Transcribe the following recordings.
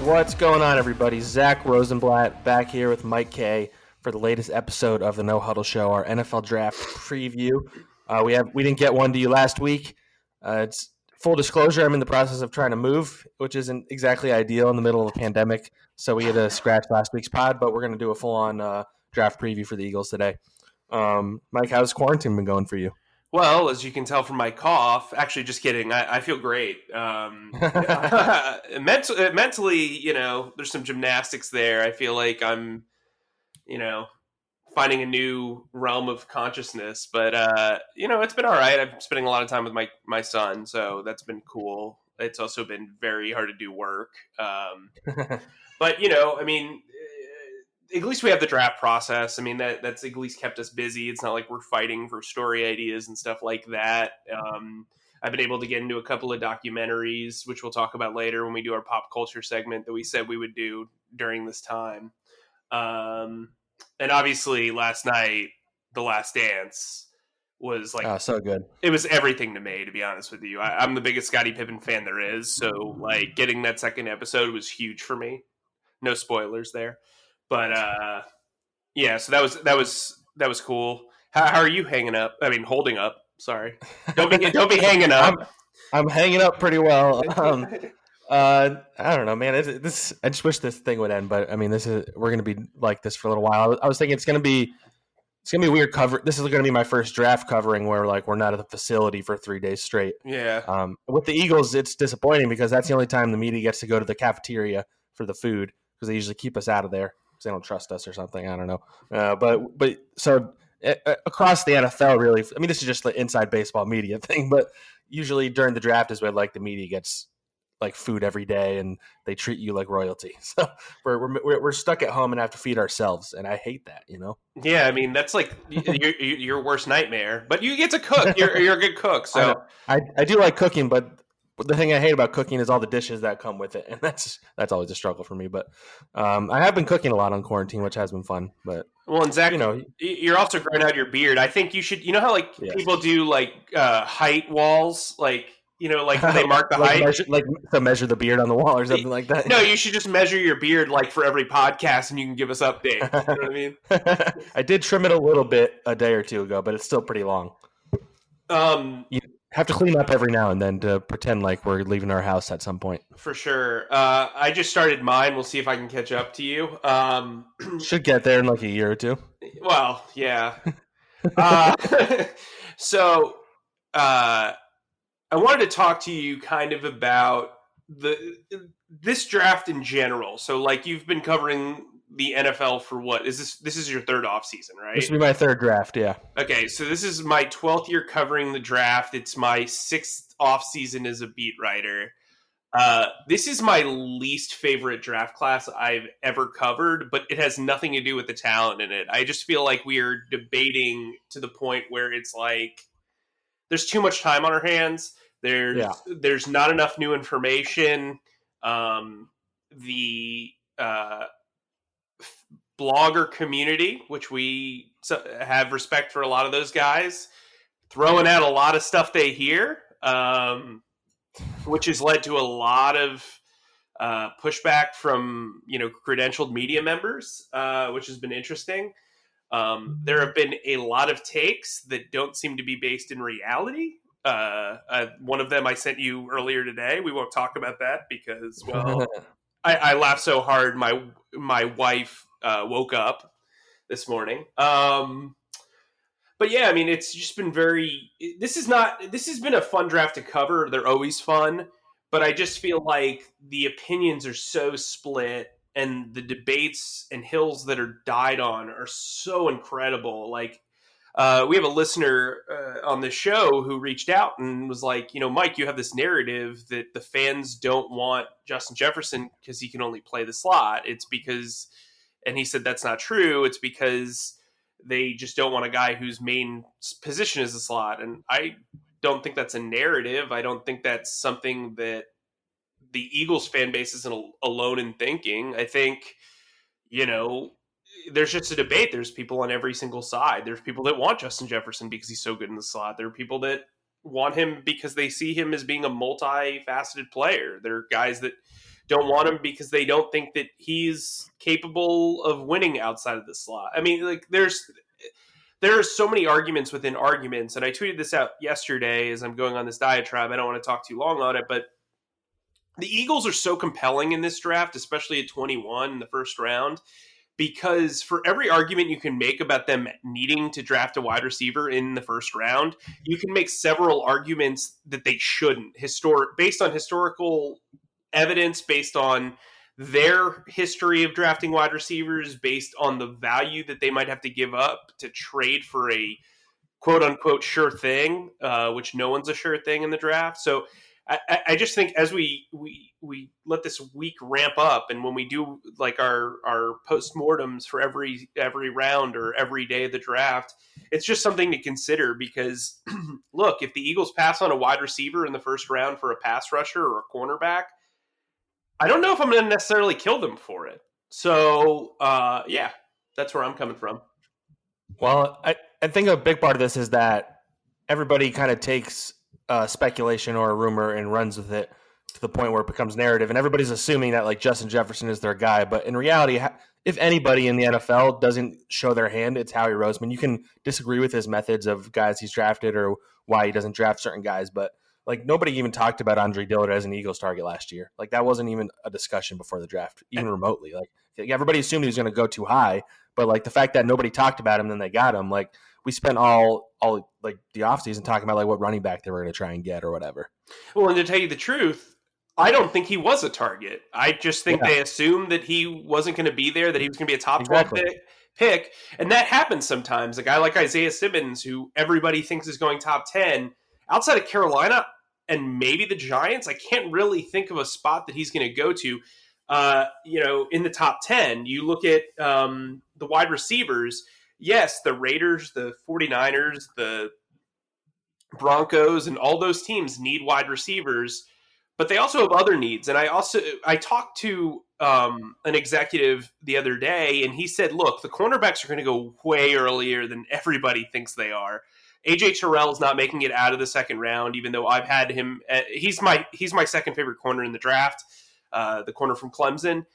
What's going on, everybody? Zack Rosenblatt back here with Mike Kaye for the latest episode of the No Huddle Show, our NFL Draft preview. We didn't get one to you last week. It's full disclosure. I'm in the process of trying to move, which isn't exactly ideal in the middle of a pandemic. So we had to scratch last week's pod, but we're going to do a full-on draft preview for the Eagles today. Mike, how's quarantine been going for you? Well, as you can tell from my cough, actually, just kidding. I feel great. Mentally, there's some gymnastics there. I feel like I'm, finding a new realm of consciousness. But it's been all right. I'm spending a lot of time with my son, so that's been cool. It's also been very hard to do work. But at least we have the draft process. I mean, that's at least kept us busy. It's not like we're fighting for story ideas and stuff like that. I've been able to get into a couple of documentaries, which we'll talk about later when we do our pop culture segment that we said we would do during this time. And obviously last night, The Last Dance was like, so good. It was everything to me, to be honest with you. I'm the biggest Scottie Pippen fan there is. So like getting that second episode was huge for me. No spoilers there. But so that was cool. How are you hanging up? I mean, holding up. Sorry, don't be hanging up. I'm hanging up pretty well. I don't know, man. I just wish this thing would end, but I mean, we're gonna be like this for a little while. I was thinking it's gonna be weird cover. This is gonna be my first draft covering where like we're not at the facility for 3 days straight. Yeah. With the Eagles, it's disappointing because that's the only time the media gets to go to the cafeteria for the food because they usually keep us out of there. They don't trust us or something. I don't know. But so across the NFL, really, I mean, this is just the inside baseball media thing, but usually during the draft is where like the media gets like food every day and they treat you like royalty. So we're stuck at home and have to feed ourselves. And I hate that, Yeah. I mean, that's like your worst nightmare, but you get to cook. You're a good cook. So I do like cooking, but the thing I hate about cooking is all the dishes that come with it, and that's always a struggle for me. But I have been cooking a lot on quarantine, which has been fun. But and Zach, you're also growing out your beard. I think you should. You know how people do like height walls, like how they mark the height, measure the beard on the wall or something like that. No, you should just measure your beard like for every podcast, and you can give us updates. You know what I mean? I did trim it a little bit a day or two ago, but it's still pretty long. You have to clean up every now and then to pretend like we're leaving our house at some point. For sure. I just started mine. We'll see if I can catch up to you. Should get there in like a year or two. Well, yeah. So I wanted to talk to you kind of about this draft in general. So like you've been covering the NFL for what is this is your third off season, right? This will be my third draft. Yeah. Okay. So this is my 12th year covering the draft. It's my 6th off season as a beat writer. This is my least favorite draft class I've ever covered, but it has nothing to do with the talent in it. I just feel like we're debating to the point where it's like, there's too much time on our hands. There's not enough new information. The blogger community, which we have respect for a lot of those guys, throwing out a lot of stuff they hear, which has led to a lot of pushback from credentialed media members, which has been interesting. There have been a lot of takes that don't seem to be based in reality. One of them I sent you earlier today. We won't talk about that because, well, I laughed so hard my wife woke up this morning. But yeah, I mean, it's just been this has been a fun draft to cover. They're always fun, but I just feel like the opinions are so split and the debates and hills that are died on are so incredible. Like, we have a listener on the show who reached out and was like, Mike, you have this narrative that the fans don't want Justin Jefferson because he can only play the slot. It's because, and he said that's not true. It's because they just don't want a guy whose main position is the slot. And I don't think that's a narrative. I don't think that's something that the Eagles fan base isn't alone in thinking. I think, there's just a debate. There's people on every single side. There's people that want Justin Jefferson because he's so good in the slot. There are people that want him because they see him as being a multifaceted player. There are guys that don't want him because they don't think that he's capable of winning outside of the slot. I mean, like there are so many arguments within arguments, and I tweeted this out yesterday as I'm going on this diatribe. I don't want to talk too long on it, but the Eagles are so compelling in this draft, especially at 21 in the first round, because for every argument you can make about them needing to draft a wide receiver in the first round, you can make several arguments that they shouldn't. Based on historical evidence, based on their history of drafting wide receivers, based on the value that they might have to give up to trade for a quote unquote sure thing, which no one's a sure thing in the draft. So I just think as we let this week ramp up, and when we do like our postmortems for every round or every day of the draft, it's just something to consider because look, if the Eagles pass on a wide receiver in the first round for a pass rusher or a cornerback, I don't know if I'm going to necessarily kill them for it. So yeah, that's where I'm coming from. Well, I think a big part of this is that everybody kind of takes speculation or a rumor and runs with it to the point where it becomes narrative, and everybody's assuming that like Justin Jefferson is their guy. But in reality, if anybody in the NFL doesn't show their hand, it's Howie Roseman. You can disagree with his methods of guys he's drafted or why he doesn't draft certain guys, but like nobody even talked about Andre Dillard as an Eagles target last year. Like that wasn't even a discussion before the draft, even remotely. Like everybody assumed he was going to go too high, but like the fact that nobody talked about him, then they got him. Like we spent all like the offseason talking about like what running back they were going to try and get or whatever. Well, and to tell you the truth, I don't think he was a target. I just think they assumed that he wasn't going to be there, that he was going to be a top 12 pick. And that happens sometimes. A guy like Isaiah Simmons, who everybody thinks is going top 10, outside of Carolina and maybe the Giants, I can't really think of a spot that he's going to go to. In the top 10, you look at the wide receivers. Yes, the Raiders, the 49ers, the Broncos, and all those teams need wide receivers, but they also have other needs. And I talked to an executive the other day, and he said, look, the cornerbacks are going to go way earlier than everybody thinks they are. AJ Terrell is not making it out of the second round, even though I've had him. He's my second favorite corner in the draft, the corner from Clemson.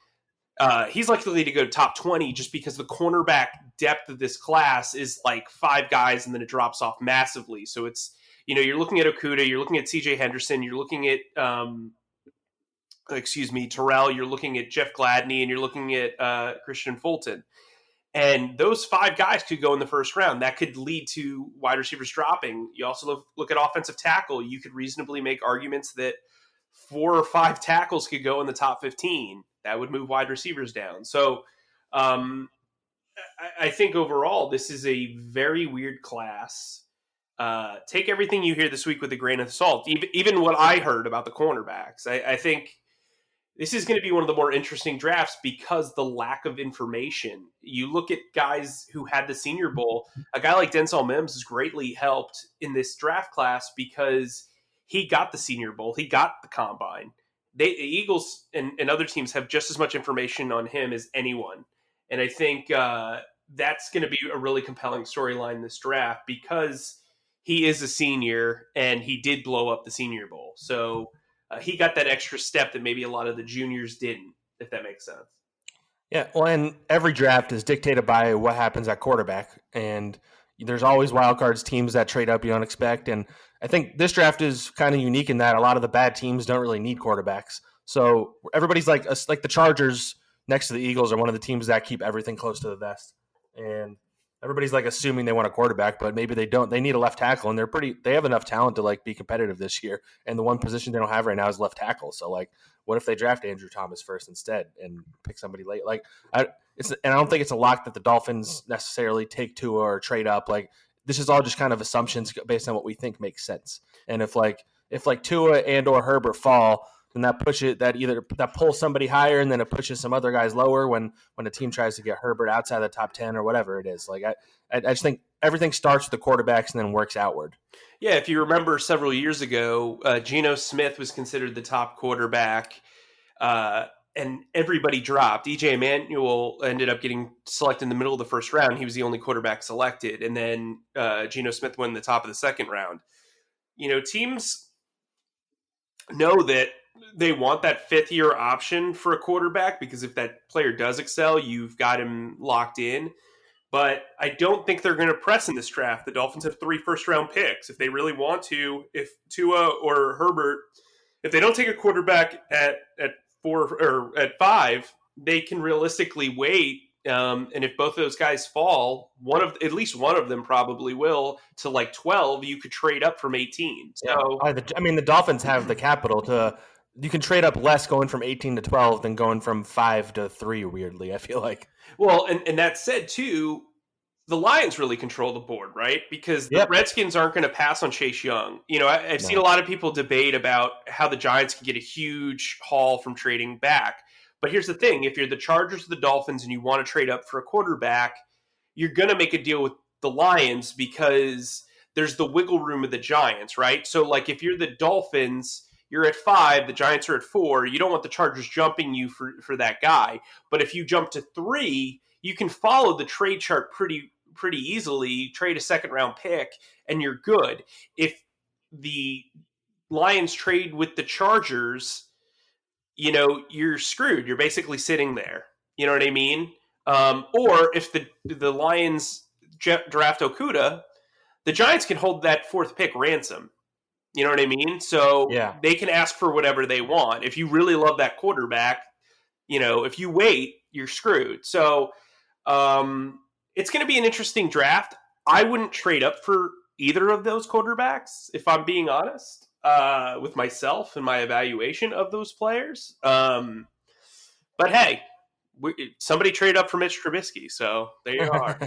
He's likely to go top 20 just because the cornerback depth of this class is like 5 guys and then it drops off massively. So it's, you're looking at Okudah, you're looking at CJ Henderson, you're looking at, Terrell, you're looking at Jeff Gladney, and you're looking at Christian Fulton. And those 5 guys could go in the first round. That could lead to wide receivers dropping. You also look at offensive tackle. You could reasonably make arguments that 4 or 5 tackles could go in the top 15. That would move wide receivers down. So I think overall, this is a very weird class. Take everything you hear this week with a grain of salt. Even what I heard about the cornerbacks. I think this is going to be one of the more interesting drafts because the lack of information. You look at guys who had the Senior Bowl. A guy like Denzel Mims has greatly helped in this draft class because he got the Senior Bowl. He got the Combine. The Eagles and other teams have just as much information on him as anyone. And I think that's going to be a really compelling storyline this draft because he is a senior and he did blow up the Senior Bowl. So he got that extra step that maybe a lot of the juniors didn't, if that makes sense. Yeah, well, and every draft is dictated by what happens at quarterback. And there's always wild cards, teams that trade up you don't expect. And I think this draft is kind of unique in that a lot of the bad teams don't really need quarterbacks. So everybody's like the Chargers next to the Eagles are one of the teams that keep everything close to the vest. And everybody's like assuming they want a quarterback, but maybe they don't. They need a left tackle, and they have enough talent to like be competitive this year. And the one position they don't have right now is left tackle. So like, what if they draft Andrew Thomas first instead and pick somebody late? Like, I don't think it's a lock that the Dolphins necessarily take Tua or trade up. Like, this is all just kind of assumptions based on what we think makes sense. And if Tua and or Herbert fall, then that pulls somebody higher, and then it pushes some other guys lower when a team tries to get Herbert outside the top 10 or whatever it is. Like I just think everything starts with the quarterbacks and then works outward. Yeah, if you remember several years ago, Geno Smith was considered the top quarterback, and everybody dropped. E.J. Manuel ended up getting selected in the middle of the first round. He was the only quarterback selected, and then Geno Smith went in the top of the second round. Teams know that they want that fifth-year option for a quarterback because if that player does excel, you've got him locked in. But I don't think they're going to press in this draft. The Dolphins have 3 first-round picks. If they really want to, if Tua or Herbert, if they don't take a quarterback at 4 or at 5, they can realistically wait. And if both of those guys fall, at least one of them probably will to like 12. You could trade up from 18. So I mean, the Dolphins have the capital to. You can trade up less going from 18 to 12 than going from 5 to 3. Weirdly, I feel like. well, and that said too, the Lions really control the board, right? Because the Redskins aren't going to pass on Chase Young. You know, I've seen a lot of people debate about how the Giants can get a huge haul from trading back. But here's the thing. If you're the Chargers or the Dolphins and you want to trade up for a quarterback, you're going to make a deal with the Lions because there's the wiggle room of the Giants, right? So, like, if you're the Dolphins, you're at 5, the Giants are at 4. You don't want the Chargers jumping you for that guy. But if you jump to 3, you can follow the trade chart pretty easily, trade a second-round pick, and you're good. If the Lions trade with the Chargers, you know, you're screwed. You're basically sitting there. You know what I mean? Or if the Lions draft Okudah, the Giants can hold that 4th pick ransom. You know what I mean? So they can ask for whatever they want. If you really love that quarterback, you know, if you wait, you're screwed. So it's going to be an interesting draft. I wouldn't trade up for either of those quarterbacks, if I'm being honest. With myself and my evaluation of those players. But hey, somebody traded up for Mitch Trubisky, so there you are.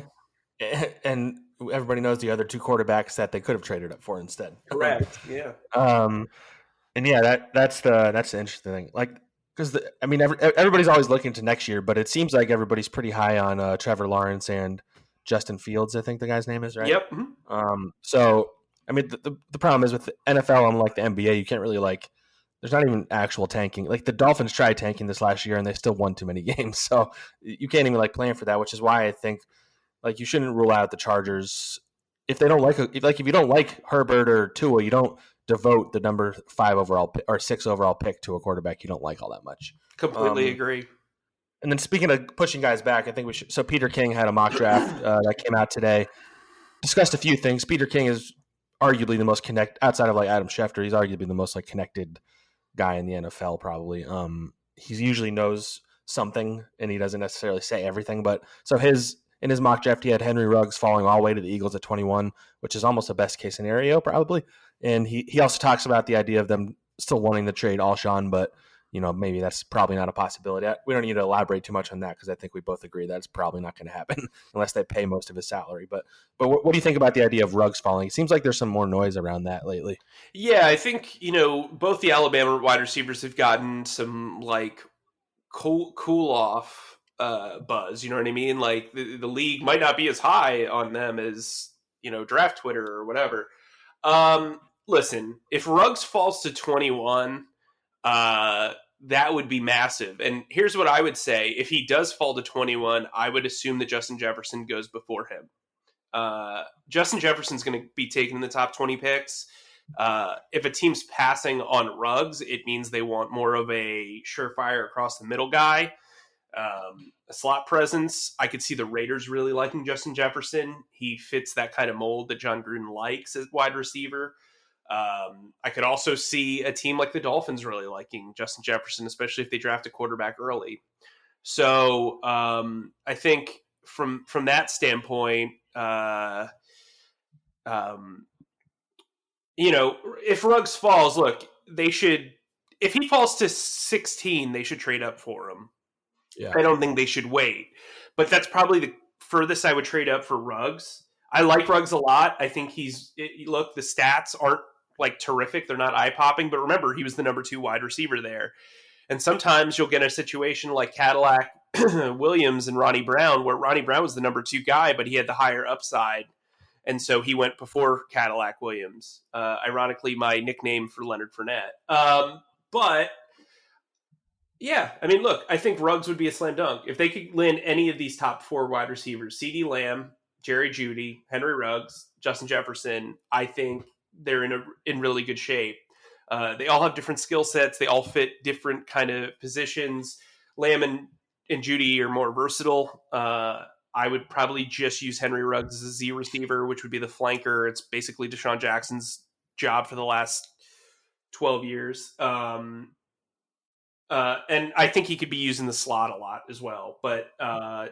And everybody knows the other 2 quarterbacks that they could have traded up for instead. Correct. Yeah. And yeah, that's the interesting thing. Like, because everybody's always looking to next year, but it seems like everybody's pretty high on Trevor Lawrence and Justin Fields. I think the guy's name is, right. Yep. Mm-hmm. So. I mean, the problem is with the NFL, unlike the NBA, you can't really there's not even actual tanking. Like the Dolphins tried tanking this last year and they still won too many games. So you can't even plan for that, which is why I think you shouldn't rule out the Chargers. If they don't if you don't like Herbert or Tua, you don't devote the number 5 overall or 6 overall pick to a quarterback you don't like all that much. Completely agree. And then speaking of pushing guys back, I think we should. So Peter King had a mock draft that came out today. Discussed a few things. Peter King is arguably the most outside of Adam Schefter. He's arguably the most connected guy in the NFL. Probably. He usually knows something, and he doesn't necessarily say everything. But so in his mock draft, he had Henry Ruggs falling all the way to the Eagles at 21, which is almost a best case scenario probably. And he also talks about the idea of them still wanting to trade Alshon, but maybe that's probably not a possibility. We don't need to elaborate too much on that because I think we both agree that it's probably not going to happen unless they pay most of his salary. But what do you think about the idea of Ruggs falling? It seems like there's some more noise around that lately. Yeah, I think, both the Alabama wide receivers have gotten some cool off buzz. You know what I mean? Like the league might not be as high on them as, draft Twitter or whatever. Listen, if Ruggs falls to 21, that would be massive. And here's what I would say. If he does fall to 21, I would assume that Justin Jefferson goes before him. Justin Jefferson's going to be taken in the top 20 picks. If a team's passing on Ruggs, it means they want more of a surefire across the middle guy. A slot presence. I could see the Raiders really liking Justin Jefferson. He fits that kind of mold that John Gruden likes as wide receiver. I could also see a team like the Dolphins really liking Justin Jefferson, especially if they draft a quarterback early. So I think from that standpoint, if Ruggs falls, look, they should. If he falls to 16, they should trade up for him. Yeah. I don't think they should wait. But that's probably the furthest I would trade up for Ruggs. I like Ruggs a lot. I think the stats aren't terrific. They're not eye-popping. But remember, he was the number 2 wide receiver there. And sometimes you'll get a situation like Cadillac Williams and Ronnie Brown, where Ronnie Brown was the number 2 guy, but he had the higher upside. And so he went before Cadillac Williams. Ironically, my nickname for Leonard Fournette. But yeah, I mean, look, I think Ruggs would be a slam dunk. If they could land any of these top 4 wide receivers, CeeDee Lamb, Jerry Jeudy, Henry Ruggs, Justin Jefferson, I think they're in really good shape. They all have different skill sets. They all fit different kind of positions. Lamb and Judy are more versatile. I would probably just use Henry Ruggs as a Z receiver, which would be the flanker. It's basically Deshaun Jackson's job for the last 12 years. And I think he could be used in the slot a lot as well. But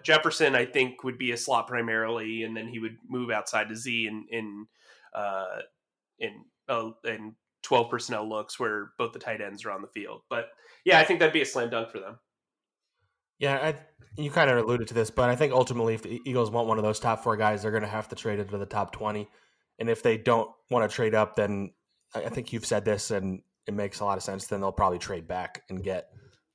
Jefferson, I think, would be a slot primarily, and then he would move outside to Z in 12 personnel looks where both the tight ends are on the field. But yeah, I think that'd be a slam dunk for them. Yeah, you kind of alluded to this, but I think ultimately if the Eagles want one of those top 4 guys, they're going to have to trade into the top 20. And if they don't want to trade up, then I think you've said this and it makes a lot of sense. Then they'll probably trade back and get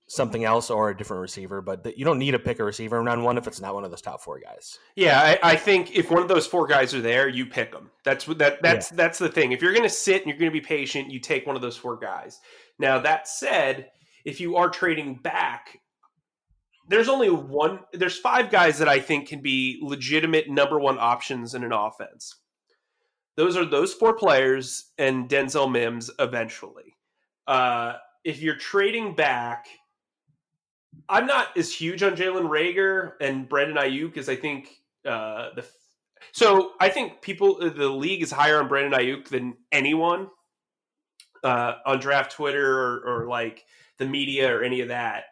something else or a different receiver. But you don't need to pick a receiver in round 1 if it's not one of those top 4 guys. Yeah, I think if one of those 4 guys are there, you pick them. That's the thing. If you're going to sit and you're going to be patient, you take one of those 4 guys. Now, that said, if you are trading back, there's 5 guys that I think can be legitimate number 1 options in an offense. Those are those 4 players and Denzel Mims eventually. If you're trading back, I'm not as huge on Jalen Reagor and Brandon Ayuk as I think I think the league is higher on Brandon Ayuk than anyone on draft Twitter or like the media or any of that.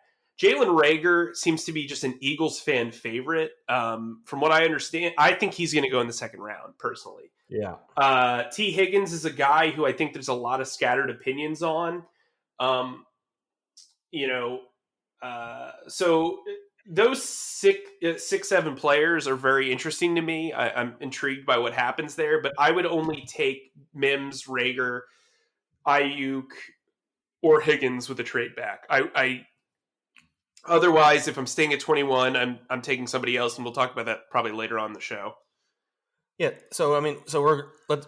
Jalen Reagor seems to be just an Eagles fan favorite. From what I understand, I think he's going to go in the second round, personally. Yeah. T. Higgins is a guy who I think there's a lot of scattered opinions on. So those 6-7 players are very interesting to me. I'm intrigued by what happens there, but I would only take Mims, Reagor, Ayuk, or Higgins with a trade back. Otherwise, if I'm staying at 21, I'm taking somebody else, and we'll talk about that probably later on in the show. Yeah, so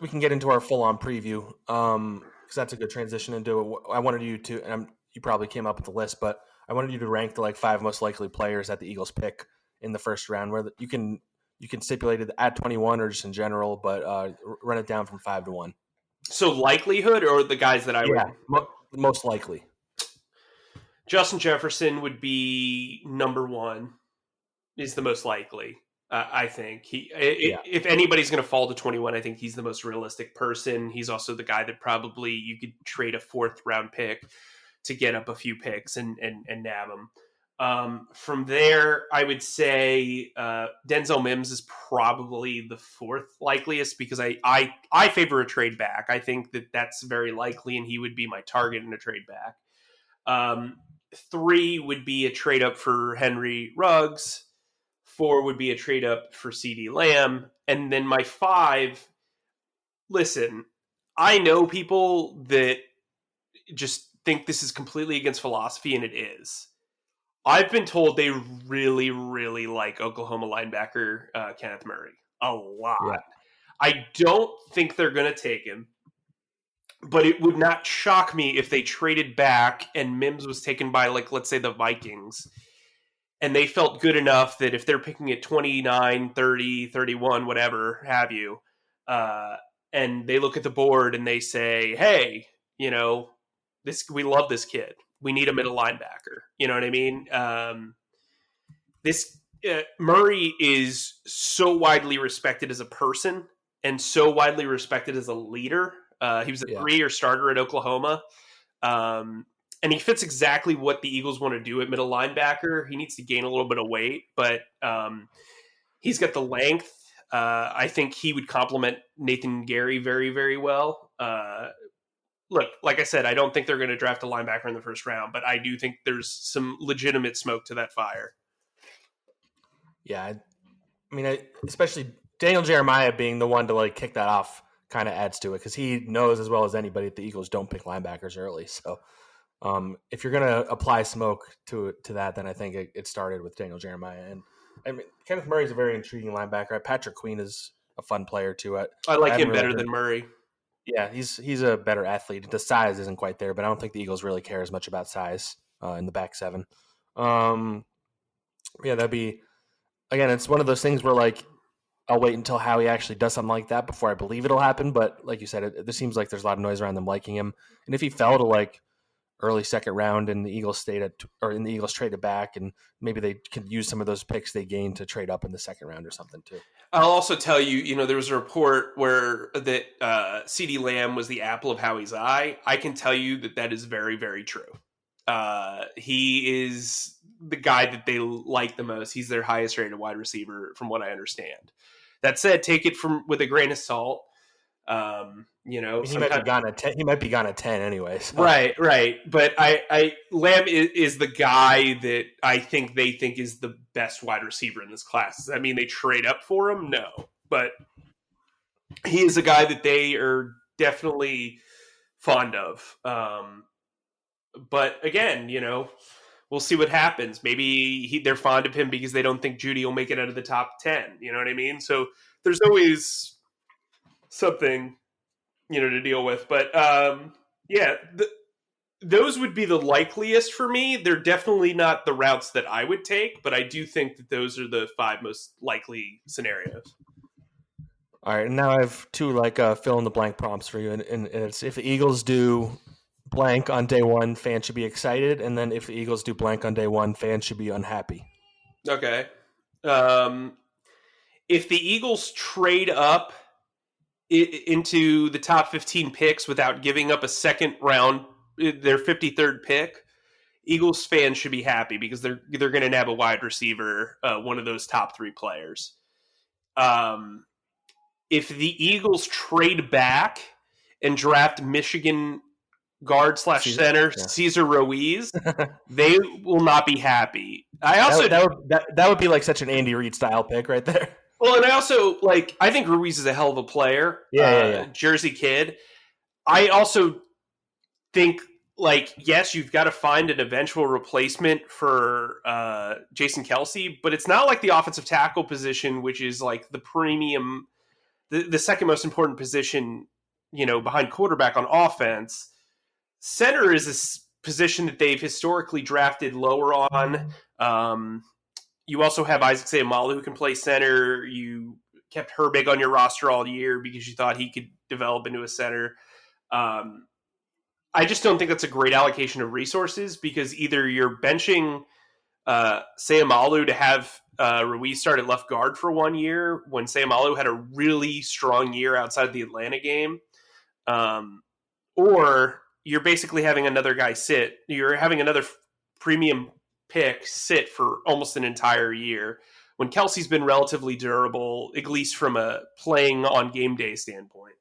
we can get into our full-on preview because that's a good transition into it. I wanted you to, and you probably came up with the list, but I wanted you to rank the 5 most likely players that the Eagles pick in the first round. Where you can stipulate it at 21 or just in general, but run it down from 5 to 1. So likelihood, or the guys that I would most likely. Justin Jefferson would be number 1. Is the most likely. I think if anybody's going to fall to 21, I think he's the most realistic person. He's also the guy that probably you could trade a 4th round pick to get up a few picks and nab him. From there, I would say Denzel Mims is probably the 4th likeliest because I favor a trade back. I think that's very likely, and he would be my target in a trade back. 3 would be a trade up for Henry Ruggs. 4 would be a trade up for CeeDee Lamb. And then my 5, listen, I know people that just think this is completely against philosophy, and it is. I've been told they really, really like Oklahoma linebacker Kenneth Murray a lot. Yeah. I don't think they're going to take him, but it would not shock me if they traded back and Mims was taken by, let's say, the Vikings. And they felt good enough that if they're picking at 29, 30, 31, whatever have you, and they look at the board and they say, hey, we love this kid. We need a middle linebacker. You know what I mean? Murray is so widely respected as a person and so widely respected as a leader. He was a 3-year starter at Oklahoma. And he fits exactly what the Eagles want to do at middle linebacker. He needs to gain a little bit of weight, but he's got the length. I think he would complement Nathan Gary very, very well. Look, like I said, I don't think they're going to draft a linebacker in the first round, but I do think there's some legitimate smoke to that fire. Yeah, I mean, especially Daniel Jeremiah being the one to kick that off kind of adds to it because he knows as well as anybody that the Eagles don't pick linebackers early. So if you're going to apply smoke to that, then I think it started with Daniel Jeremiah. And I mean, Kenneth Murray is a very intriguing linebacker. Patrick Queen is a fun player too. I like him better than Murray. Yeah, he's a better athlete. The size isn't quite there, but I don't think the Eagles really care as much about size in the back 7. That'd be, again, it's one of those things where I'll wait until Howie actually does something like that before I believe it'll happen. But like you said, it seems like there's a lot of noise around them liking him. And if he fell to like early second round and the Eagles the Eagles traded back, and maybe they could use some of those picks they gained to trade up in the second round or something too. I'll also tell you, there was a report where that CeeDee Lamb was the apple of Howie's eye. I can tell you that is very, very true. He is the guy that they like the most. He's their highest rated wide receiver, from what I understand. That said, take it with a grain of salt. He might be gone at 10 anyway. So. Right. But Lamb is the guy that I think they think is the best wide receiver in this class. Does that mean they trade up for him? No. But he is a guy that they are definitely fond of. But again, we'll see what happens. Maybe they're fond of him because they don't think Judy will make it out of the top 10. You know what I mean? So there's always something to deal with. But those would be the likeliest for me. They're definitely not the routes that I would take, but I do think that those are the 5 most likely scenarios. All right, and now I have 2 fill in the blank prompts for you, and it's if the Eagles do blank on day 1, fans should be excited, and then if the Eagles do blank on day 1, fans should be unhappy. Okay. If the Eagles trade up into the top 15 picks without giving up a second round, their 53rd pick, Eagles fans should be happy because they're going to nab a wide receiver, one of those top 3 players. If the Eagles trade back and draft Michigan guard / center Cesar Ruiz, they will not be happy. I also that would be like such an Andy Reid style pick right there. Well, and I also I think Ruiz is a hell of a player. Yeah. Jersey kid. I also think yes, you've got to find an eventual replacement for Jason Kelce, but it's not like the offensive tackle position, which is like the premium, the second most important position, behind quarterback on offense. Center is a position that they've historically drafted lower on. You also have Isaac Seumalo who can play center. You kept Herbig on your roster all year because you thought he could develop into a center. I just don't think that's a great allocation of resources because either you're benching Seumalo to have Ruiz start at left guard for 1 year when Seumalo had a really strong year outside the Atlanta game, or you're basically having another guy sit. You're having another premium pick sit for almost an entire year when Kelsey's been relatively durable, at least from a playing on game day standpoint.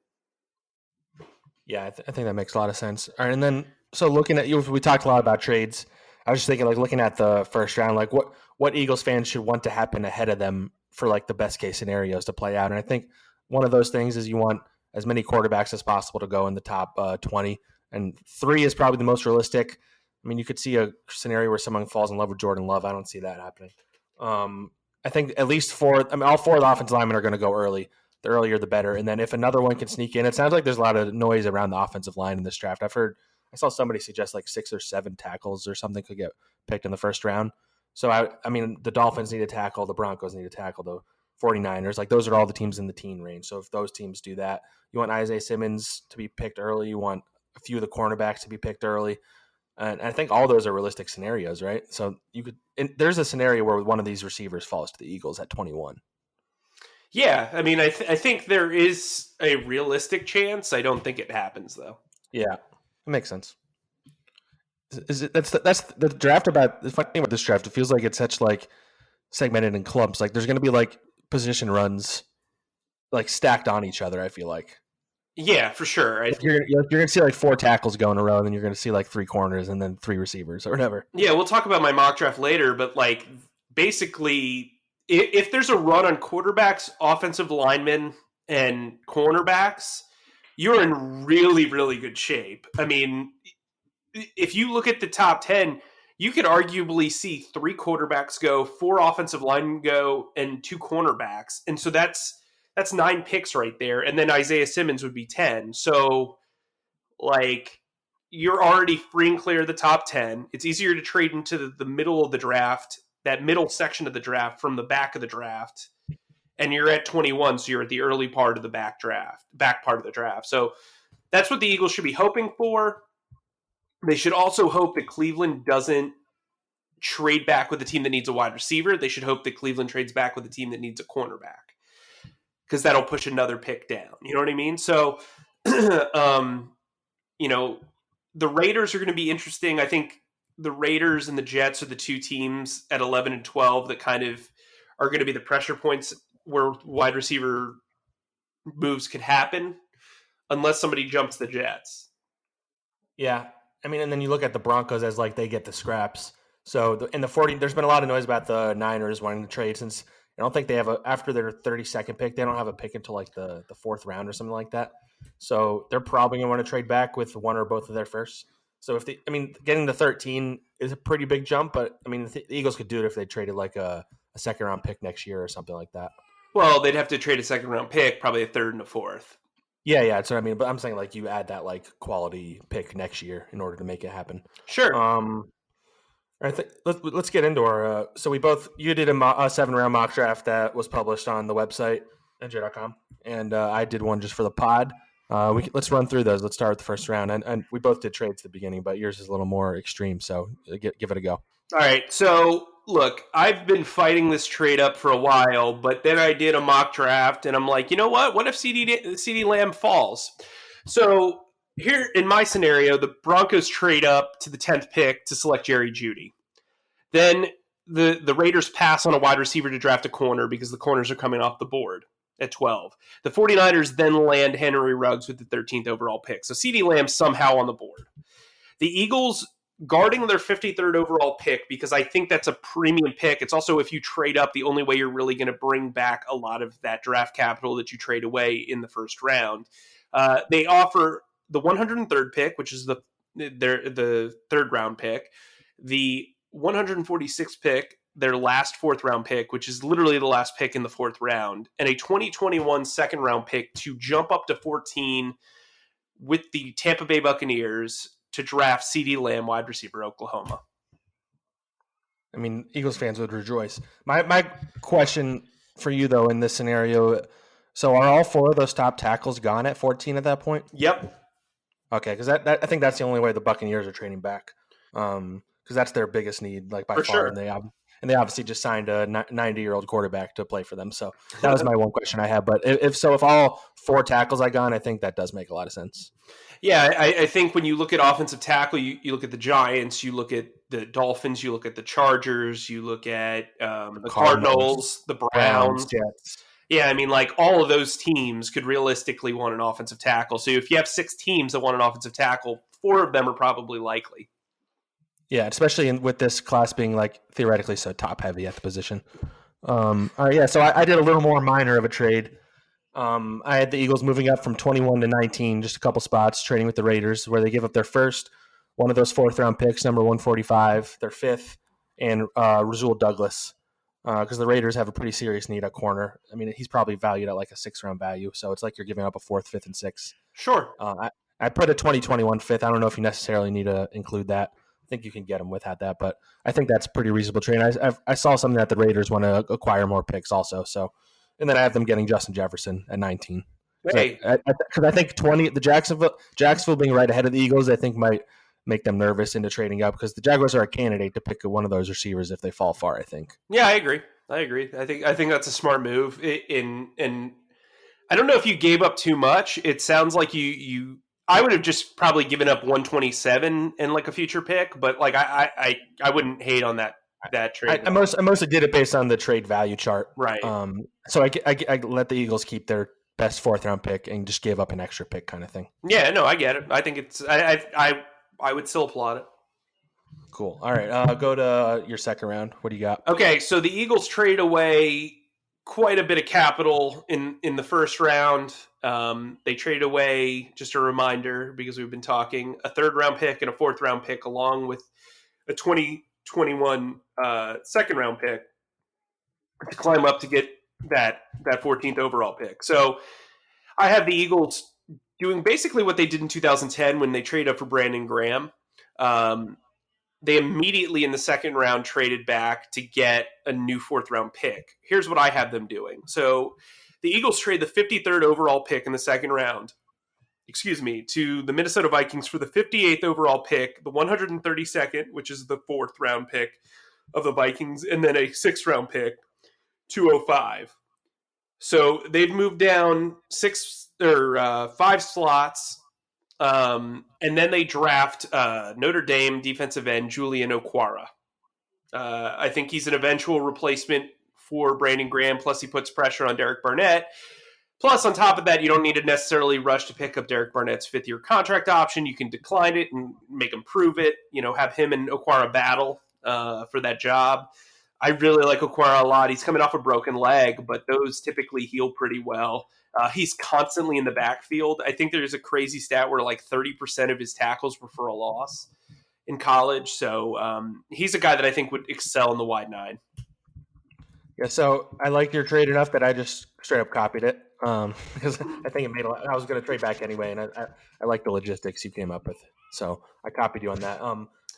Yeah, I think that makes a lot of sense. All right, and then so looking at we talked a lot about trades. I was just thinking, looking at the first round, what Eagles fans should want to happen ahead of them for the best case scenarios to play out. And I think one of those things is you want as many quarterbacks as possible to go in the top 20, and 3 is probably the most realistic. I mean, you could see a scenario where someone falls in love with Jordan Love. I don't see that happening. I think at least 4. I mean, all 4 of the offensive linemen are going to go early. The earlier, the better. And then if another one can sneak in, it sounds like there's a lot of noise around the offensive line in this draft. I saw somebody suggest 6 or 7 tackles or something could get picked in the first round. So, I mean, the Dolphins need a tackle. The Broncos need a tackle. The 49ers, those are all the teams in the teen range. So if those teams do that, you want Isaiah Simmons to be picked early. You want a few of the cornerbacks to be picked early. And I think all those are realistic scenarios, right? So there's a scenario where one of these receivers falls to the Eagles at 21. Yeah, I mean, I think there is a realistic chance. I don't think it happens, though. Yeah, it makes sense. That's the draft about the funny thing about this draft. It feels like it's such segmented in clumps. There's going to be position runs stacked on each other. I feel like. Yeah, for sure. You're going to see 4 tackles go in a row, and then you're going to see 3 corners and then 3 receivers or whatever. Yeah, we'll talk about my mock draft later, but basically, if there's a run on quarterbacks, offensive linemen, and cornerbacks, you're in really, really good shape. I mean, if you look at the top 10, you could arguably see 3 quarterbacks go, 4 offensive linemen go, and 2 cornerbacks. And so that's 9 picks right there. And then Isaiah Simmons would be 10. So, you're already free and clear of the top 10. It's easier to trade into the middle of the draft, that middle section of the draft from the back of the draft. and you're at 21, so you're at the early part of the back part of the draft. So that's what the Eagles should be hoping for. They should also hope that Cleveland doesn't trade back with a team that needs a wide receiver. They should hope that Cleveland trades back with a team that needs a cornerback, because that'll push another pick down. You know what I mean? So, you know, the Raiders are going to be interesting. I think the Raiders and the Jets are the two teams at 11 and 12 that kind of are going to be the pressure points where wide receiver moves could happen, unless somebody jumps the Jets. Yeah. I mean, and then you look at the Broncos as like they get the scraps. So in the 40, there's been a lot of noise about the Niners wanting to trade, since I don't think they have after their 32nd pick, they don't have a pick until like the fourth round or something like that. So they're probably going to want to trade back with one or both of their firsts. So getting the 13 is a pretty big jump, but I mean, the Eagles could do it if they traded like a second round pick next year or something like that. Well, they'd have to trade a second round pick, probably a third and a fourth. Yeah, that's what I mean. But I'm saying like you add that like quality pick next year in order to make it happen. Sure. I think let's get into our. So you did a 7-round mock draft that was published on the website NJ.com, and I did one just for the pod. Let's run through those. Let's start with the first round, and we both did trades at the beginning, but yours is a little more extreme. So give it a go. All right. So look, I've been fighting this trade up for a while, but then I did a mock draft, and I'm like, you know what? What if CD Lamb falls? So here in my scenario, the Broncos trade up to the 10th pick to select Jerry Jeudy. Then the Raiders pass on a wide receiver to draft a corner because the corners are coming off the board at 12. The 49ers then land Henry Ruggs with the 13th overall pick. So CD Lamb somehow on the board. The Eagles guarding their 53rd overall pick, because I think that's a premium pick. It's also, if you trade up, the only way you're really going to bring back a lot of that draft capital that you trade away in the first round. They offer the 103rd pick, which is the third round pick, the 146th pick, their last fourth round pick, which is literally the last pick in the fourth round, and a 2021 second round pick to jump up to 14 with the Tampa Bay Buccaneers to draft CD Lamb, wide receiver, Oklahoma. I mean, Eagles fans would rejoice. My question for you, though, in this scenario, so are all four of those top tackles gone at 14 at that point? Yep. Okay, because I think that's the only way the Buccaneers are trading back, because that's their biggest need, like by For far. sure. And they obviously just signed a 90-year-old quarterback to play for them. So that was my one question I had. But if all four tackles are gone, I think that does make a lot of sense. Yeah, I think when you look at offensive tackle, you look at the Giants, you look at the Dolphins, you look at the Chargers, you look at the Cardinals, the Browns. Jets. Yeah, I mean, like all of those teams could realistically want an offensive tackle. So if you have 6 teams that want an offensive tackle, 4 of them are probably likely. Yeah, especially with this class being like theoretically so top heavy at the position. All right, yeah. So I did a little more minor of a trade. I had the Eagles moving up from 21 to 19, just a couple spots, trading with the Raiders, where they give up their first, one of those fourth round picks, number 145, their fifth, and Rasul Douglas, because the Raiders have a pretty serious need at corner. I mean, he's probably valued at like a 6th-round value, so it's like you're giving up a 4th, 5th, and 6th. Sure. I put a 2021 fifth. I don't know if you necessarily need to include that. I think you can get them without that, but I think that's pretty reasonable trade. I saw something that the Raiders want to acquire more picks also. So, and then I have them getting Justin Jefferson at 19. Hey, Because I think 20, the Jacksonville being right ahead of the Eagles, I think might make them nervous into trading up, because the Jaguars are a candidate to pick one of those receivers if they fall far, I think. Yeah, I agree. I think that's a smart move. And I don't know if you gave up too much. It sounds like I would have just probably given up 127 and like a future pick, but like I wouldn't hate on that trade. I mostly did it based on the trade value chart, right? So I let the Eagles keep their best 4th-round pick and just gave up an extra pick, kind of thing. Yeah, no, I get it. I think it's I would still applaud it. Cool. All right, go to your second round. What do you got? Okay, so the Eagles trade away quite a bit of capital in the first round. They traded away, just a reminder, because we've been talking, a 3rd-round pick and a 4th-round pick, along with a 2021 2nd-round pick to climb up to get that 14th overall pick. So I have the Eagles doing basically what they did in 2010 when they traded up for Brandon Graham. they immediately in the second round traded back to get a new fourth round pick. Here's what I have them doing. So the Eagles trade the 53rd overall pick in the second round, to the Minnesota Vikings for the 58th overall pick, the 132nd, which is the fourth round pick of the Vikings, and then a sixth round pick, 205. So they've moved down 5 slots. And then they draft Notre Dame defensive end Julian Okwara. I think he's an eventual replacement for Brandon Graham, plus he puts pressure on Derek Barnett. Plus, on top of that, you don't need to necessarily rush to pick up Derek Barnett's fifth-year contract option. You can decline it and make him prove it, have him and Okwara battle for that job. I really like Okwara a lot. He's coming off a broken leg, but those typically heal pretty well. He's constantly in the backfield. I think there's a crazy stat where like 30% of his tackles were for a loss in college. So he's a guy that I think would excel in the wide nine. Yeah, so I liked your trade enough that I just straight up copied it because I think it made a lot. I was going to trade back anyway, and I like the logistics you came up with. So I copied you on that.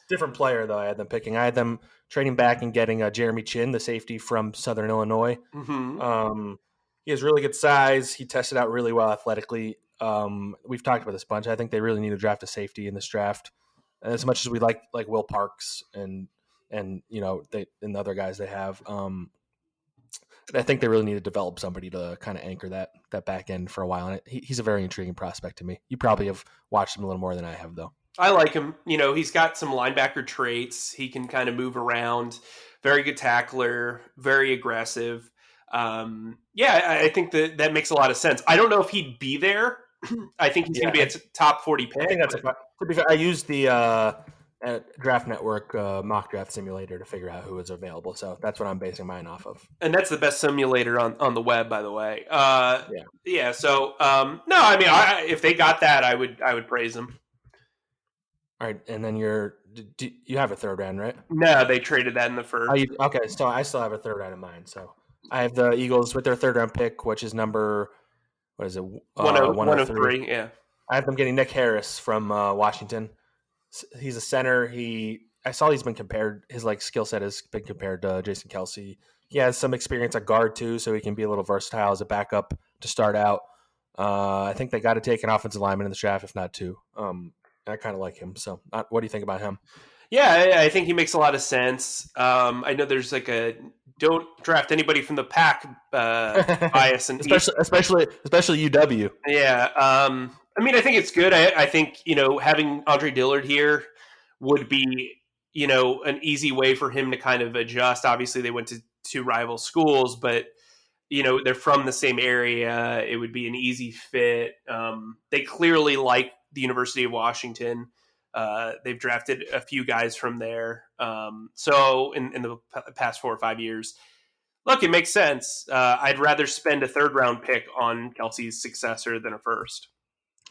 Different player, though, I had them picking. I had them trading back and getting Jeremy Chin, the safety from Southern Illinois. Mm-hmm. He has really good size. He tested out really well athletically. We've talked about this a bunch. I think they really need to draft a safety in this draft. And as much as we like Will Parks and the other guys they have, I think they really need to develop somebody to kind of anchor that back end for a while. And he's a very intriguing prospect to me. You probably have watched him a little more than I have, though. I like him. He's got some linebacker traits. He can kind of move around. Very good tackler. Very aggressive. I think that makes a lot of sense. I don't know if he'd be there. I think he's going to be a top 40 pick. I think that's to be fair, I used the Draft Network mock draft simulator to figure out who was available. So that's what I'm basing mine off of. And that's the best simulator on the web, by the way. Yeah. So no, I mean, if they got that, I would praise them. All right, and then you have a third round, right? No, they traded that in the first. Okay, so I still have a third round in mind. So I have the Eagles with their third round pick, which is number, what is it? 103, yeah. I have them getting Nick Harris from Washington. He's a center. I saw he's been compared, his skill set has been compared to Jason Kelsey. He has some experience at guard too, so he can be a little versatile as a backup to start out. I think they got to take an offensive lineman in the draft, if not two. I kind of like him. So what do you think about him? Yeah, I think he makes a lot of sense. I know there's don't draft anybody from the pack bias, and especially UW. Yeah, I mean, I think it's good. I think having Andre Dillard here would be an easy way for him to kind of adjust. Obviously, they went to two rival schools, but they're from the same area. It would be an easy fit. They clearly like the University of Washington. They've drafted a few guys from there. So in the past 4 or 5 years, look, it makes sense. I'd rather spend a third round pick on Kelsey's successor than a first.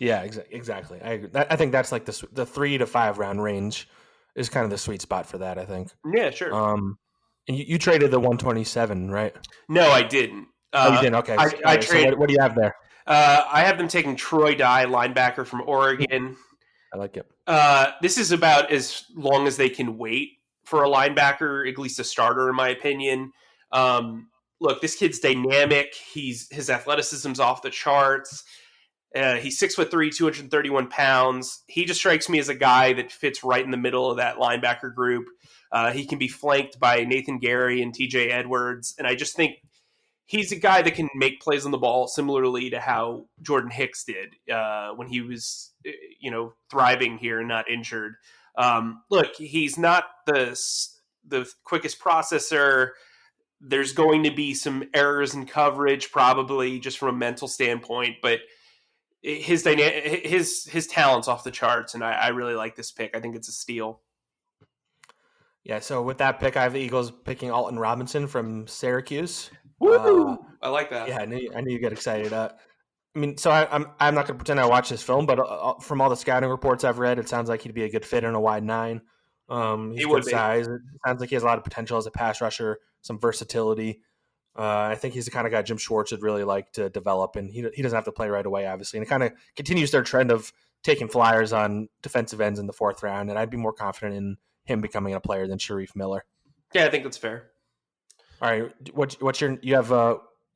Yeah, exactly. I agree. I think that's like the 3 to 5 round range is kind of the sweet spot for that, I think. Yeah, sure. And you traded the 127, right? No, I didn't. You didn't? Okay. I traded. So what do you have there? I have them taking Troy Dye, linebacker from Oregon. I like it. This is about as long as they can wait for a linebacker, at least a starter, in my opinion. Look, this kid's dynamic. His athleticism's off the charts. He's 6'3", 231 pounds. He just strikes me as a guy that fits right in the middle of that linebacker group. He can be flanked by Nathan Gary and TJ Edwards, and I just think he's a guy that can make plays on the ball similarly to how Jordan Hicks did when he was, thriving here and not injured. Look, he's not the quickest processor. There's going to be some errors in coverage, probably just from a mental standpoint, but his talent's off the charts, and I really like this pick. I think it's a steal. Yeah, so with that pick, I have the Eagles picking Alton Robinson from Syracuse. Woo! I like that. Yeah, I knew you get excited. I mean, so I'm not going to pretend I watched this film, but from all the scouting reports I've read, it sounds like he'd be a good fit in a wide nine. He's good size. It sounds like he has a lot of potential as a pass rusher, some versatility. I think he's the kind of guy Jim Schwartz would really like to develop, and he doesn't have to play right away, obviously. And it kind of continues their trend of taking flyers on defensive ends in the fourth round, and I'd be more confident him becoming a player than Sharif Miller. Yeah, I think that's fair. All right, what's your you have?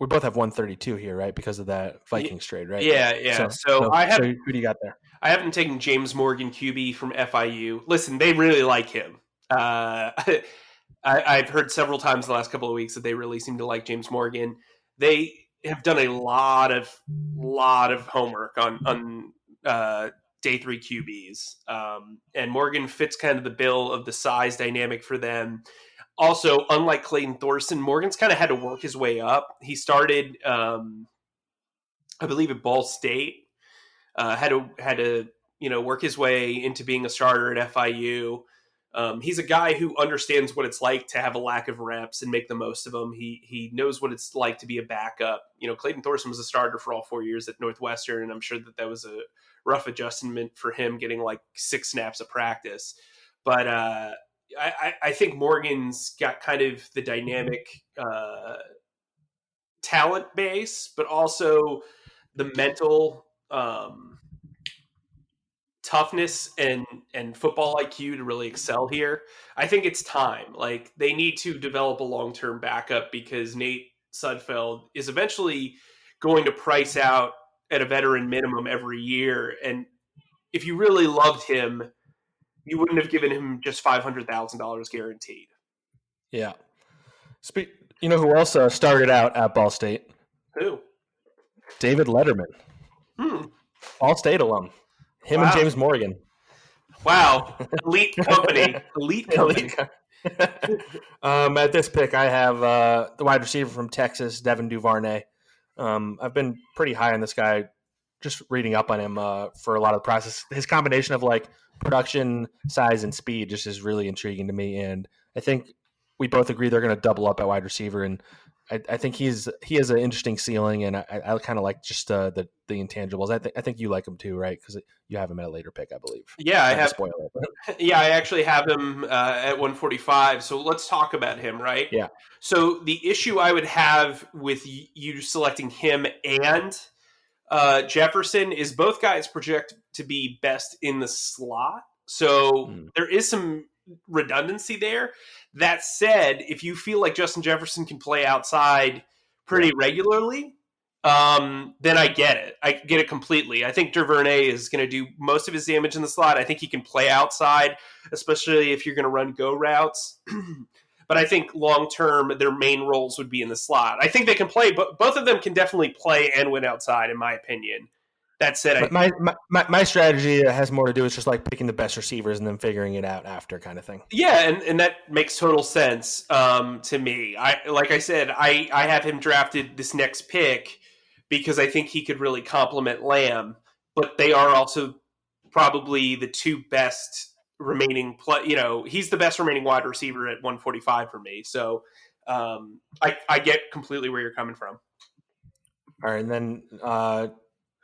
We both have 132 here, right? Because of that Vikings trade, right? Yeah. So who do you got there? I haven't taken James Morgan, QB from FIU. Listen, they really like him. I've heard several times the last couple of weeks that they really seem to like James Morgan. They have done a lot of homework on day 3 QBs, and Morgan fits kind of the bill of the size dynamic for them. Also, unlike Clayton Thorson, Morgan's kind of had to work his way up. He started, I believe, at Ball State. Had to work his way into being a starter at FIU. He's a guy who understands what it's like to have a lack of reps and make the most of them. He knows what it's like to be a backup. Clayton Thorson was a starter for all 4 years at Northwestern, and I'm sure that was a rough adjustment for him getting like 6 snaps of practice. But I think Morgan's got kind of the dynamic talent base, but also the mental toughness and football IQ to really excel here. I think it's time. Like, they need to develop a long-term backup because Nate Sudfeld is eventually going to price out at a veteran minimum every year. And if you really loved him, you wouldn't have given him just $500,000 guaranteed. Yeah. You know who else started out at Ball State? Who? David Letterman. Ball State alum. Him and James Morgan. Wow. Elite company. At this pick, I have the wide receiver from Texas, Devin Duvernay. I've been pretty high on this guy, just reading up on him for a lot of the process. His combination of like production, size, and speed just is really intriguing to me. And I think we both agree they're going to double up at wide receiver. And I think he has an interesting ceiling, and I kind of like just the intangibles. I think you like him too, right? Because you have him at a later pick, I believe. Yeah, I have. Yeah, I actually have him at 145. So let's talk about him, right? Yeah. So the issue I would have with you selecting him and Jefferson is both guys project to be best in the slot. So there is some redundancy there. That said, if you feel like Justin Jefferson can play outside pretty regularly, then I get it. I get it completely. I think Duvernay is going to do most of his damage in the slot. I think he can play outside, especially if you're going to run go routes. But I think long-term, their main roles would be in the slot. I think they can play, but both of them can definitely play and win outside, in my opinion. That said, my strategy has more to do with just like picking the best receivers and then figuring it out after, kind of thing. Yeah, and that makes total sense to me. Like I said, I have him drafted this next pick because I think he could really complement Lamb, but they are also probably the two best remaining he's the best remaining wide receiver at 145 for me. So I get completely where you're coming from. All right, and then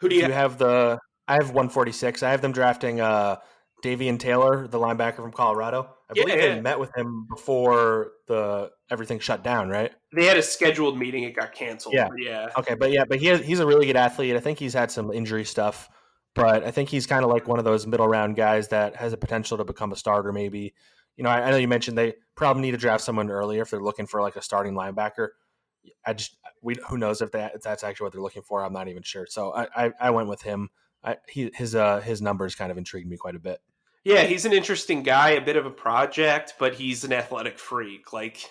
who do you have? I have 146. I have them drafting Davian Taylor, the linebacker from Colorado. I believe they met with him before everything shut down, right? They had a scheduled meeting. It got canceled. Yeah. Okay, but he's a really good athlete. I think he's had some injury stuff, but I think he's kind of like one of those middle round guys that has a potential to become a starter maybe. I know you mentioned they probably need to draft someone earlier if they're looking for like a starting linebacker. Who knows if that's actually what they're looking for. I'm not even sure. So I went with him. His numbers kind of intrigued me quite a bit. Yeah, he's an interesting guy, a bit of a project, but he's an athletic freak. Like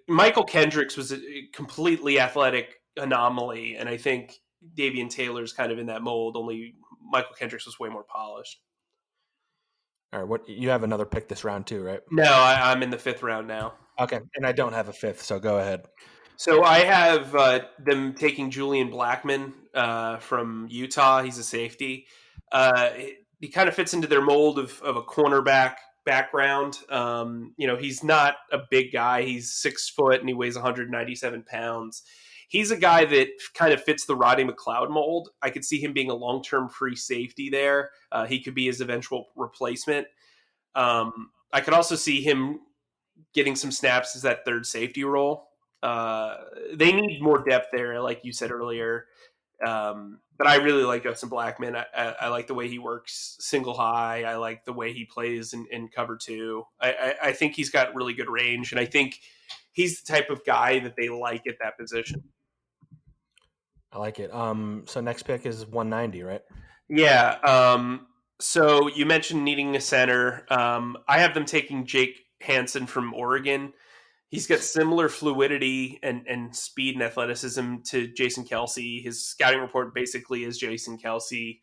Michael Kendricks was a completely athletic anomaly, and I think Davian Taylor's kind of in that mold, only Michael Kendricks was way more polished. All right, you have another pick this round too, right? No, I'm in the 5th round now. Okay, and I don't have a 5th, so go ahead. So I have them taking Julian Blackmun from Utah. He's a safety. He kind of fits into their mold of a cornerback background. He's not a big guy. He's 6 foot and he weighs 197 pounds. He's a guy that kind of fits the Roddy McLeod mold. I could see him being a long-term free safety there. He could be his eventual replacement. I could also see him getting some snaps as that third safety role. They need more depth there, like you said earlier. But I really like Justin Blackmun. I like the way he works single high. I like the way he plays in cover two. I think he's got really good range, and I think he's the type of guy that they like at that position. I like it. So next pick is 190, right? Yeah. So you mentioned needing a center. I have them taking Jake Hansen from Oregon. He's got similar fluidity and speed and athleticism to Jason Kelsey. His scouting report basically is Jason Kelsey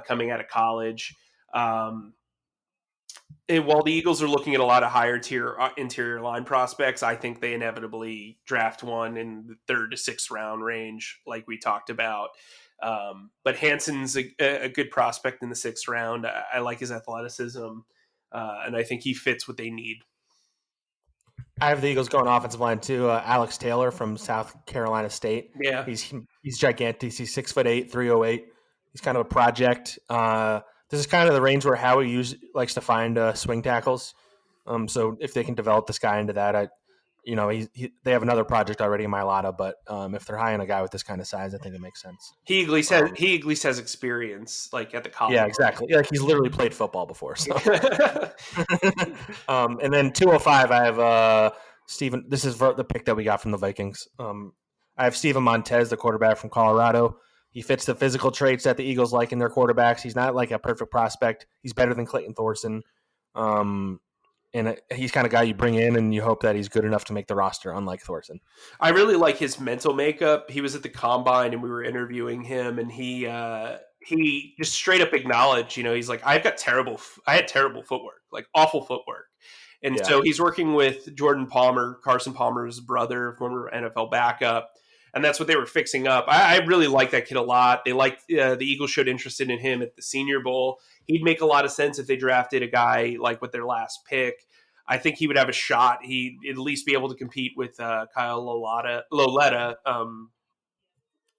coming out of college. And while the Eagles are looking at a lot of higher tier interior line prospects, I think they inevitably draft one in the 3rd to 6th round range, like we talked about. But Hansen's a good prospect in the 6th round. I like his athleticism, and I think he fits what they need. I have the Eagles going offensive line too. Alex Taylor from South Carolina State. Yeah, he's gigantic. He's 6'8", 308. He's kind of a project. This is kind of the range where Howie likes to find swing tackles. So if they can develop this guy into that, they have another project already in Mailata, but if they're high on a guy with this kind of size, I think it makes sense. He at least has experience, like at the college. Yeah, exactly. Like he's literally played football before. So. And then 205, I have Steven. This is the pick that we got from the Vikings. I have Steven Montez, the quarterback from Colorado. He fits the physical traits that the Eagles like in their quarterbacks. He's not like a perfect prospect. He's better than Clayton Thorson. And he's kind of guy you bring in and you hope that he's good enough to make the roster, unlike Thorson. I really like his mental makeup. He was at the combine and we were interviewing him, and he just straight up acknowledged, he's like, I had terrible footwork, like awful footwork. And so he's working with Jordan Palmer, Carson Palmer's brother, former NFL backup. And that's what they were fixing up. I really like that kid a lot. They the Eagles showed interest in him at the Senior Bowl. He'd make a lot of sense if they drafted a guy like with their last pick. I think he would have a shot. He'd at least be able to compete with Kyle Loletta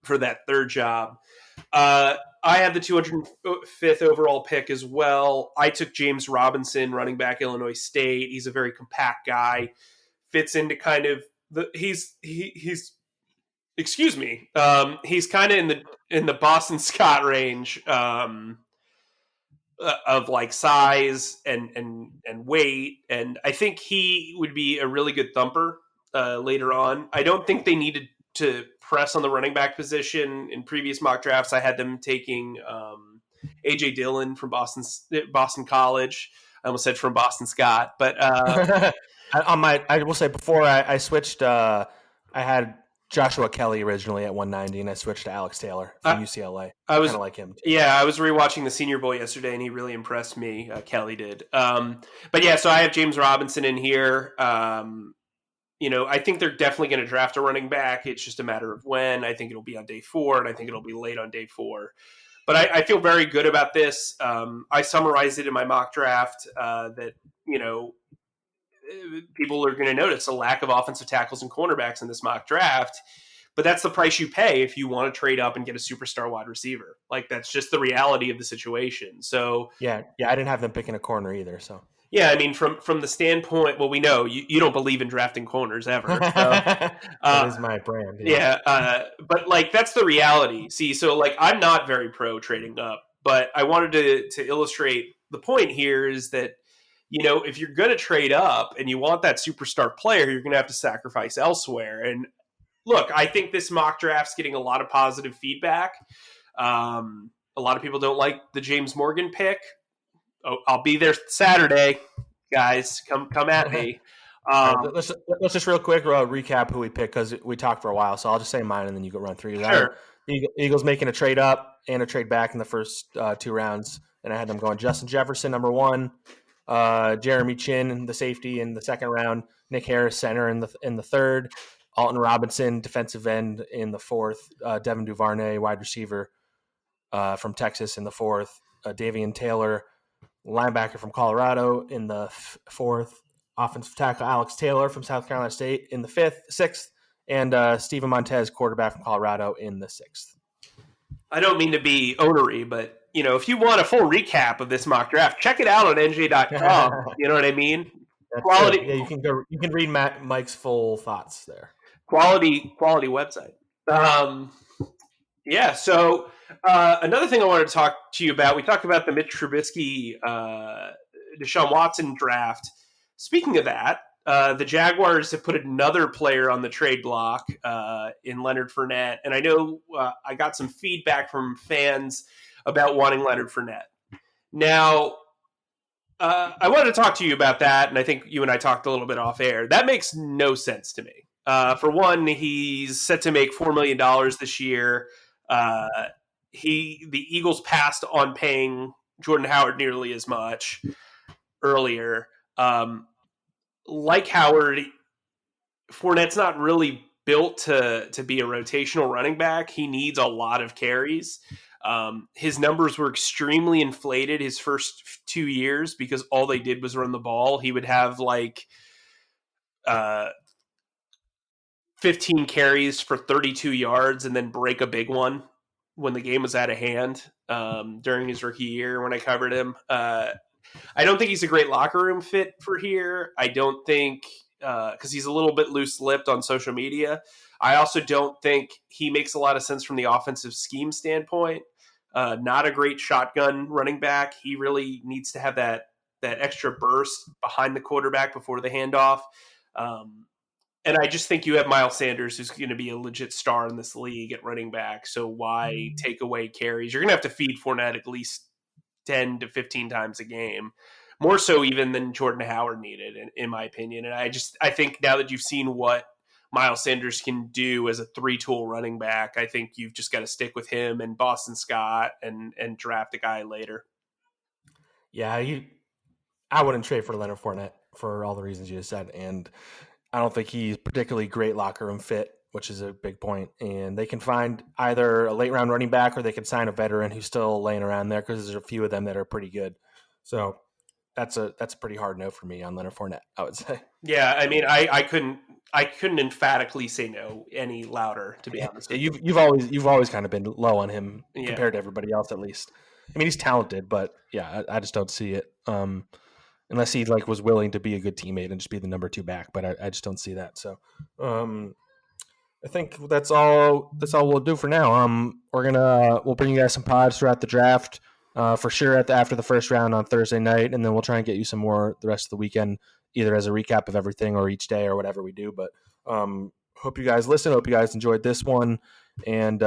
for that 3rd job. I have the 205th overall pick as well. I took James Robinson, running back, Illinois State. He's a very compact guy. Fits into kind of he's kind of in the Boston Scott range of like size and weight, and I think he would be a really good thumper later on. I don't think they needed to press on the running back position. In previous mock drafts, I had them taking AJ Dillon from Boston College. I almost said from Boston Scott, but I will say before I switched, I had Joshua Kelly originally at 190, and I switched to Alex Taylor from UCLA. I was kind of like him too. Yeah, I was rewatching the Senior Bowl yesterday, and he really impressed me. Kelly did. But yeah, so I have James Robinson in here. I think they're definitely going to draft a running back. It's just a matter of when. I think it'll be on day 4, and I think it'll be late on day 4. But I feel very good about this. I summarized it in my mock draft that, people are going to notice a lack of offensive tackles and cornerbacks in this mock draft, but that's the price you pay if you want to trade up and get a superstar wide receiver. Like, that's just the reality of the situation. So yeah, I didn't have them picking a corner either. So yeah, I mean, from the standpoint, well, we know you don't believe in drafting corners ever. So, that is my brand. Yeah, but like that's the reality. See, so like I'm not very pro trading up, but I wanted to illustrate the point here is that, if you're going to trade up and you want that superstar player, you're going to have to sacrifice elsewhere. And look, I think this mock draft's getting a lot of positive feedback. A lot of people don't like the James Morgan pick. Oh, I'll be there Saturday, guys. Come at me. Let's just real quick recap who we picked because we talked for a while. So I'll just say mine and then you go run through. Sure. The Eagles making a trade up and a trade back in the first 2 rounds, and I had them going Justin Jefferson number 1. Jeremy Chin, the safety, in the 2nd round. Nick Harris, center, in the 3rd. Alton Robinson, defensive end, in the 4th. Devin Duvernay, wide receiver from Texas, in the 4th. Davian Taylor, linebacker from Colorado, in the 4th. Offensive tackle Alex Taylor from South Carolina State in the 6th. And Steven Montez, quarterback from Colorado, in the 6th. I don't mean to be onery, but if you want a full recap of this mock draft, check it out on NJ.com. You know what I mean? That's quality. Good. Yeah, you can read Mike's full thoughts there. Quality website. Yeah. So another thing I wanted to talk to you about, we talked about the Mitch Trubisky, Deshaun Watson draft. Speaking of that, the Jaguars have put another player on the trade block in Leonard Fournette. And I know I got some feedback from fans about wanting Leonard Fournette. Now, I wanted to talk to you about that, and I think you and I talked a little bit off air. That makes no sense to me. For one, he's set to make $4 million this year. Uh, the Eagles passed on paying Jordan Howard nearly as much earlier. Like Howard, Fournette's not really built to be a rotational running back. He needs a lot of carries. His numbers were extremely inflated his first 2 years because all they did was run the ball. He would have 15 carries for 32 yards and then break a big one when the game was out of hand during his rookie year when I covered him. I don't think he's a great locker room fit for here. I don't think because he's a little bit loose-lipped on social media. I also don't think he makes a lot of sense from the offensive scheme standpoint. Not a great shotgun running back. He really needs to have that extra burst behind the quarterback before the handoff. And I just think you have Miles Sanders, who's going to be a legit star in this league at running back. So why take away carries? You're going to have to feed Fournette at least 10 to 15 times a game, more so even than Jordan Howard needed, in my opinion. And I think now that you've seen what Miles Sanders can do as a 3-tool running back, I think you've just got to stick with him and Boston Scott and draft a guy later. Yeah, I wouldn't trade for Leonard Fournette for all the reasons you just said, and I don't think he's particularly great locker room fit, which is a big point. And they can find either a late round running back or they can sign a veteran who's still laying around there because there's a few of them that are pretty good. So that's a pretty hard no for me on Leonard Fournette, I would say. Yeah, I mean, I couldn't emphatically say no any louder, to be honest. You've always kind of been low on him compared to everybody else, at least. I mean, he's talented, but yeah, I just don't see it. Unless he was willing to be a good teammate and just be the number 2 back, but I just don't see that. So, I think that's all we'll do for now. We'll bring you guys some pods throughout the draft, for sure after the first round on Thursday night, and then we'll try and get you some more the rest of the weekend, either as a recap of everything or each day or whatever we do. But hope you guys listen. Hope you guys enjoyed this one, and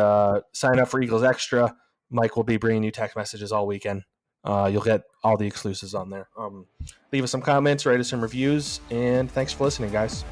sign up for Eagles Extra. Mike will be bringing you text messages all weekend. You'll get all the exclusives on there. Leave us some comments, write us some reviews, and thanks for listening, guys.